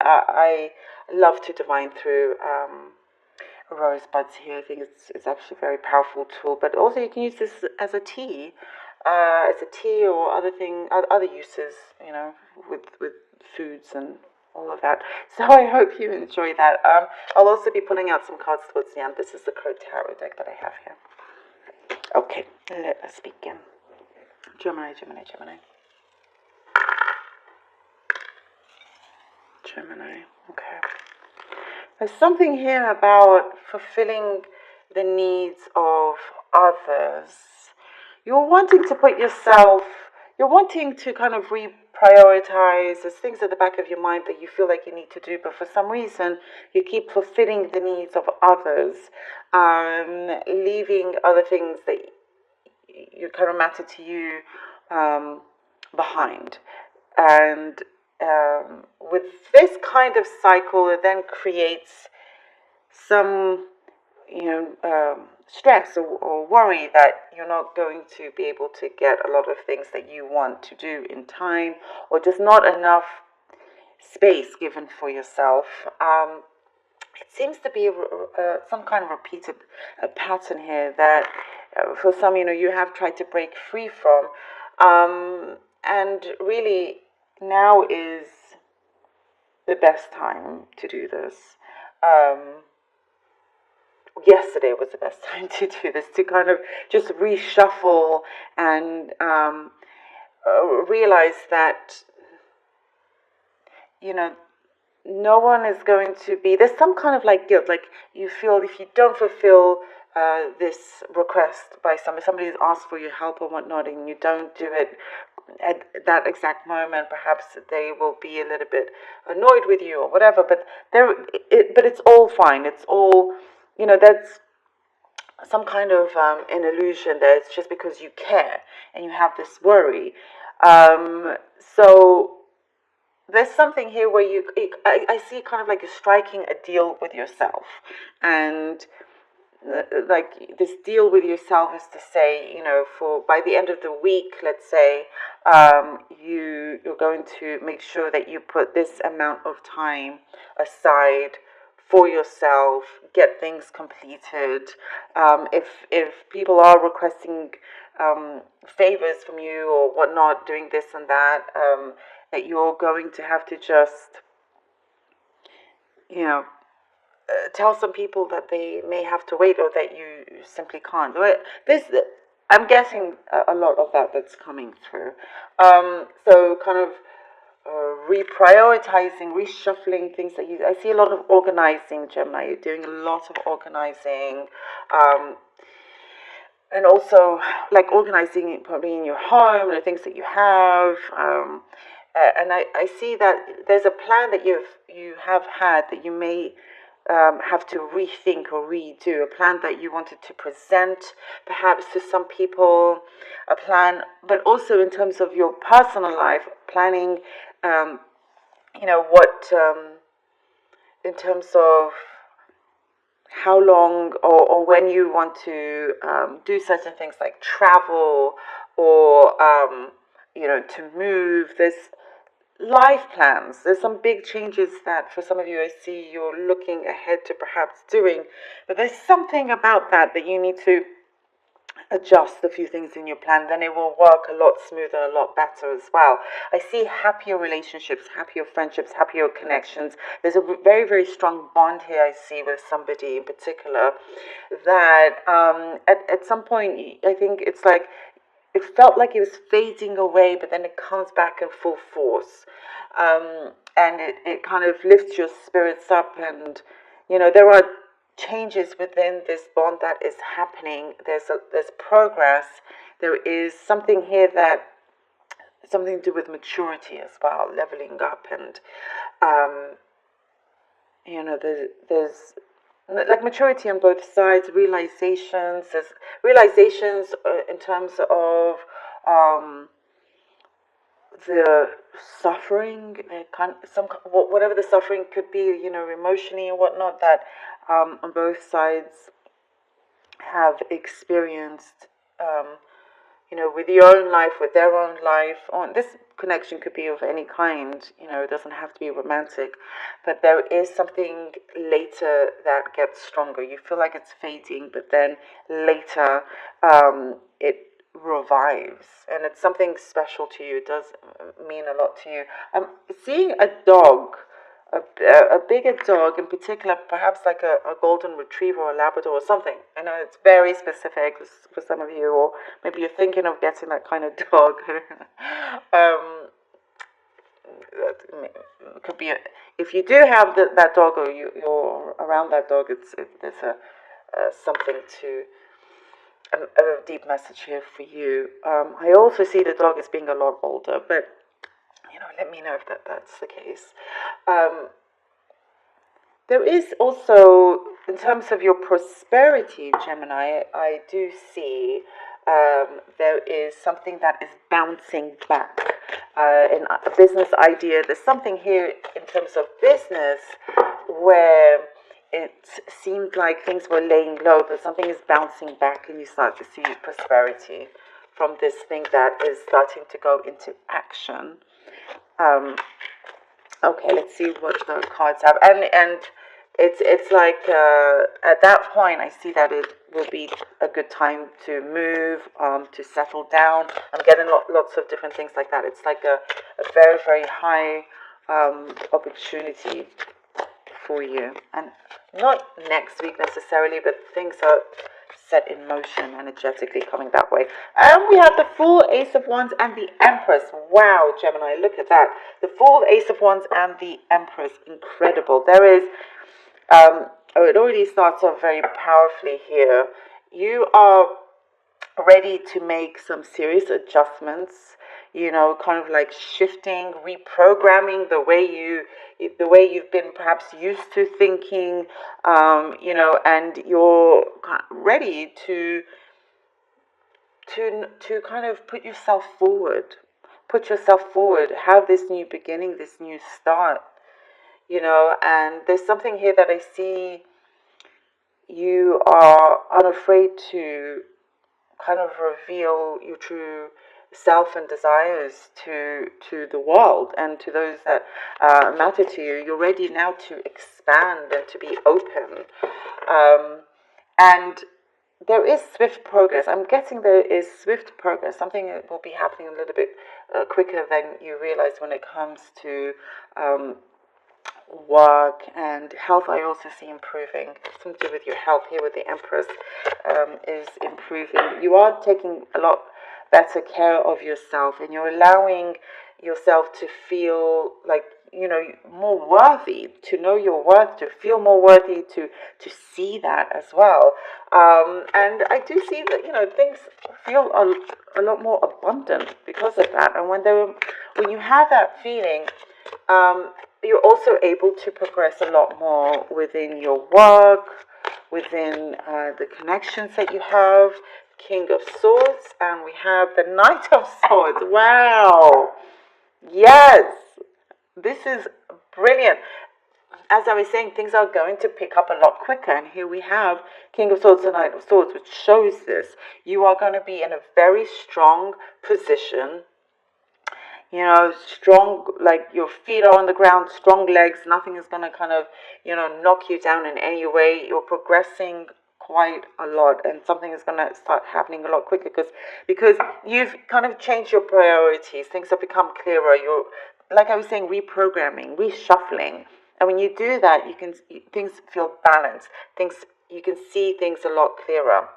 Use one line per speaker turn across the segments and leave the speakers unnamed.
I love to divine through rosebuds here. I think it's actually a very powerful tool. But also you can use this as a tea or other uses. With foods and all of that. So I hope you enjoy that. I'll also be pulling out some cards towards the end. This is the Crow Tarot deck that I have here. Okay, let us begin. Gemini, Gemini, Gemini. Gemini, okay. There's something here about fulfilling the needs of others. You're wanting to kind of reprioritize. There's things at the back of your mind that you feel like you need to do, but for some reason you keep fulfilling the needs of others, leaving other things that you kind of matter to you behind. And with this kind of cycle, it then creates some stress or worry that you're not going to be able to get a lot of things that you want to do in time, or just not enough space given for yourself. It seems to be some kind of repeated pattern here that for some, you have tried to break free from. And really, now is the best time to do this. Yesterday was the best time to do this, to kind of just reshuffle and realize that, no one is going to be, there's some kind of like guilt, like you feel if you don't fulfill this request by somebody's asked for your help or whatnot, and you don't do it at that exact moment, perhaps they will be a little bit annoyed with you or whatever, but it's all fine. It's all, that's some kind of an illusion that it's just because you care and you have this worry. So there's something here where I see kind of like you're striking a deal with yourself, and like this deal with yourself is to say, for by the end of the week, let's say, you're going to make sure that you put this amount of time aside for yourself, get things completed. If people are requesting favors from you or whatnot, doing this and that, that you're going to have to just, tell some people that they may have to wait, or that you simply can't. I'm guessing a lot of that's coming through. So kind of reprioritizing, reshuffling things that I see a lot of organizing, Gemini. You're doing a lot of organizing. And also like organizing probably in your home, the things that you have. And I see that there's a plan that you have had that you may have to rethink or redo, a plan that you wanted to present perhaps to some people, a plan, but also in terms of your personal life, planning, what, in terms of how long or when you want to do certain things like travel or, to move. There's life plans. There's some big changes that for some of you I see you're looking ahead to perhaps doing, but there's something about that you need to adjust a few things in your plan, then it will work a lot smoother, a lot better as well. I see happier relationships, happier friendships, happier connections. There's a very, very strong bond here I see with somebody in particular that at some point, I think it's like it felt like it was fading away, but then it comes back in full force. And it kind of lifts your spirits up, and there are changes within this bond that is happening. There's progress. There is something here that something to do with maturity as well, leveling up, and there's like maturity on both sides. There's realizations in terms of the suffering, whatever the suffering could be, emotionally and whatnot, that on both sides have experienced with your own life, with their own life. This connection could be of any kind, it doesn't have to be romantic, but there is something later that gets stronger. You feel like it's fading, but then later it revives, and it's something special to you. It does mean a lot to you. Seeing a dog, a bigger dog in particular, perhaps like a golden retriever or a Labrador or something. I know it's very specific for some of you, or maybe you're thinking of getting that kind of dog. It could be if you do have that dog, or you're around that dog, there's something to a deep message here for you. I also see the dog as being a lot older, but let me know if that's the case. There is also, in terms of your prosperity, Gemini, I do see there is something that is bouncing back. In a business idea, there's something here in terms of business where it seemed like things were laying low, but something is bouncing back, and you start to see prosperity from this thing that is starting to go into action. Okay, let's see what the cards have, and it's like at that point I see that it will be a good time to move, to settle down. I'm getting lots of different things like that. It's like a very, very high opportunity for you, and not next week necessarily, but things are set in motion energetically coming that way. And we have the Fool, Ace of Wands, and the Empress. Wow, Gemini, look at that. The Fool, Ace of Wands, and the Empress. Incredible. There is, it already starts off very powerfully here. You are ready to make some serious adjustments, kind of like shifting, reprogramming the way you've been perhaps used to thinking, and you're ready to kind of put yourself forward, have this new beginning, this new start, and there's something here that I see. You are unafraid to kind of reveal your true self and desires to the world and to those that matter to you. You're ready now to expand and to be open, and there is swift progress. I'm guessing there is swift progress. Something that will be happening a little bit quicker than you realize when it comes to work and health. I also see improving. Something to do with your health here with the Empress is improving. You are taking a lot better care of yourself, and you're allowing yourself to feel like more worthy, to know your worth, to feel more worthy, to see that as well. And I do see that things feel a lot more abundant because of that. And when you have that feeling, you're also able to progress a lot more within your work, within the connections that you have. King of Swords, and we have the Knight of Swords. Wow. Yes. This is brilliant. As I was saying, things are going to pick up a lot quicker, and here we have King of Swords and Knight of Swords, which shows this. You are going to be in a very strong position, strong, like your feet are on the ground, strong legs, nothing is going to kind of, knock you down in any way. You're progressing quite a lot, and something is going to start happening a lot quicker because you've kind of changed your priorities. Things have become clearer. You're, like I was saying, reprogramming, reshuffling, and when you do that, things feel balanced. You can see things a lot clearer,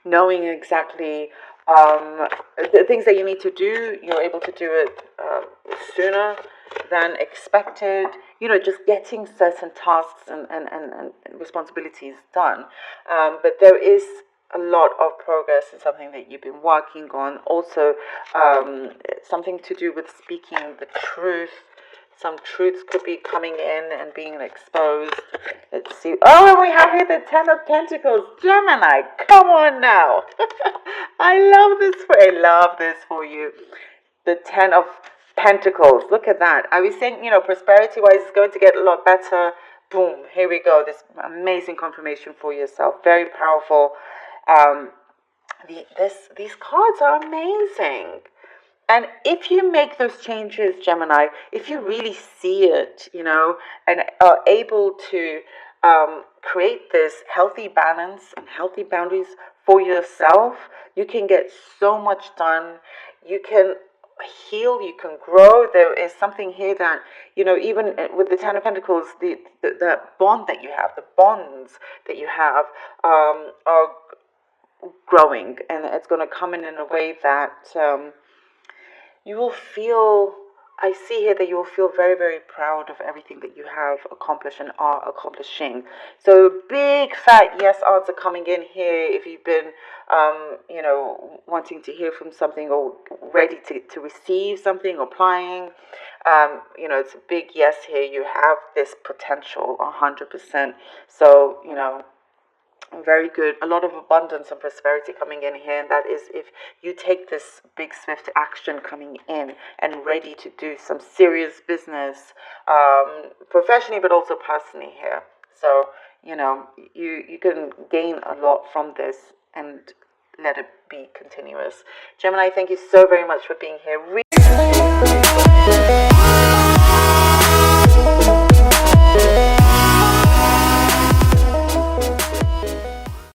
knowing exactly the things that you need to do. You're able to do it sooner than expected. Just getting certain tasks and responsibilities done. But there is a lot of progress in something that you've been working on. Also, something to do with speaking the truth. Some truths could be coming in and being exposed. Let's see. Oh, and we have here the Ten of Pentacles. Gemini, come on now. I love this for you. The Ten of Pentacles. Look at that. I was saying, prosperity-wise, it's going to get a lot better. Boom. Here we go. This amazing confirmation for yourself. Very powerful. these cards are amazing. And if you make those changes, Gemini, if you really see it, and are able to create this healthy balance and healthy boundaries for yourself, you can get so much done. You can heal, you can grow. There is something here that, even with the Ten of Pentacles, the bond that you have, the bonds that you have are growing, and it's going to come in a way that you will feel, I see here that you will feel very, very proud of everything that you have accomplished and are accomplishing. So big fat yes odds are coming in here if you've been, wanting to hear from something or ready to receive something or applying. It's a big yes here. You have this potential 100%. So, very good. A lot of abundance and prosperity coming in here, and that is if you take this big swift action coming in and ready to do some serious business, professionally but also personally here. So you can gain a lot from this and let it be continuous. Gemini, thank you so very much for being here. Really